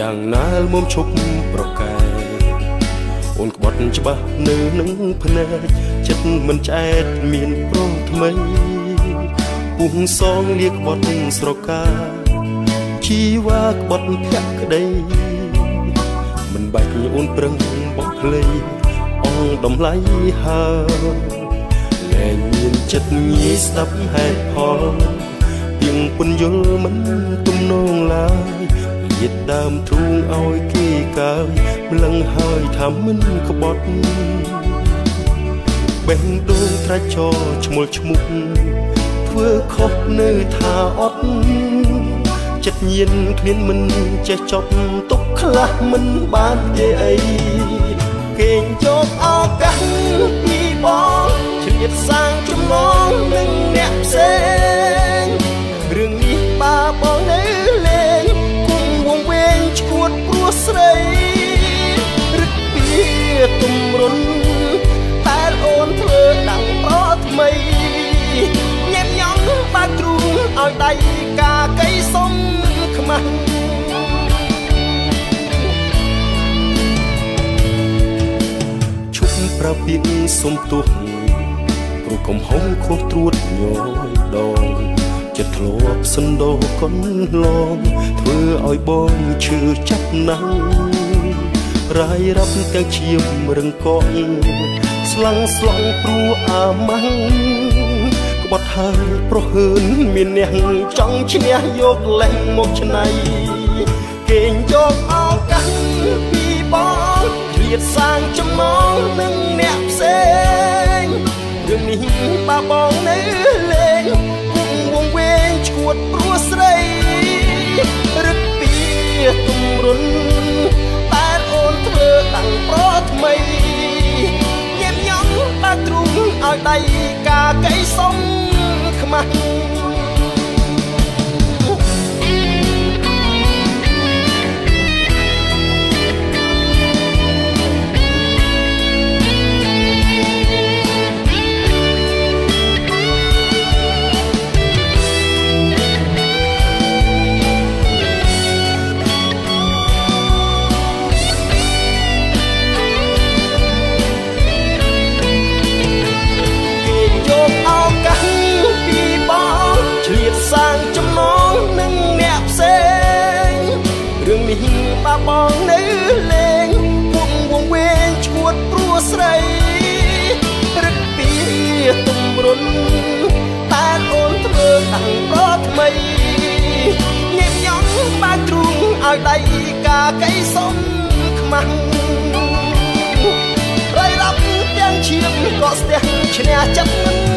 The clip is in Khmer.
យ៉ាងណាលមុំឈប់ប្រកែអូនក្បត់ច្បាស់នៅនឹងភ្នែកចិត្តមិនឆ្អែតមានប្រថ្មីពុះសងលាក្បត់ស្រកាជីវ៉ាក្បត់ភក្តីមិនបាច់អូនប្រឹងបោះភ្លេងអងដំឡៃហើលែងមានចិត្តងាយស្ដាប់ហេតុផលទៀងពុនយល់មិនទំនងឡើយយិតដើមទ្រូងឲ្យគេកើយម្លឹងហើយថាមិនក្បត់បេះដូងត្រាច់ចោឈ្មោះឈ្មោះធ្វើខុសនៅថាអត់ចិត្តញៀនគ្មានមិនចេះចប់ទុកខ្លះមិនបានទេអីគេយកឱកាសពីបងជ្រៀតសាងចំណងនឹងអ្នកផ្សេងរឿងនេះបាបងនៅលេងគុំវងវែងឈួតព្រោះស្រីរឹកពីទំរុនតែអូនធ្វើដាំងប្រថ្មីញ៉ែមញ៉ងបាច់ទ្រូងឲ្យដៃកាកៃសុំខ្មាស់ឈប់ប្រពៀនសុំទោះព្រោះកំហុសខុសត្រួតញយដងចិត្តធ្លាប់សណ្ដោកុនឡងធ្វើឲ្យបងឈឺចាប់ណាស់រាយរាប់ទាំងឈាមរឹងកកស្លាំងស្លង់ព្រោះអាម៉ាំងក្បត់ហើយប្រហើនមានអ្នកចង់ឈ្នះយកលែងមកឆ្នៃគេយកឱកាសពីបងជ្រៀតសាងចំណងនឹងអ្នកផ្សេងរឿងនេះបាបងនៅលេងគុំវងវែងឈួតព្រោះស្រីរឹកពីទំរុនតែអូនធ្វើដាំងប្រថ្មីញ៉ែមញ៉ងបាច់ទ្រូងឲ្យដៃកាកៃសុំខ្មាស់សាងចំណងនឹងអ្នកផ្សេងរឿងនេះបាបងនៅលេងពុំវងវែងឈួតព្រោះស្រីរឹកពីទំរុនតែអូនធ្វើដាំងប្រថ្មីញ៉ែមញ៉ងបាច់ទ្រូងឲ្យដៃកាកៃសុំខ្មាស់រៃរាប់ទាំងឈាមក៏ស្ទះឈ្នះចិត្តមិន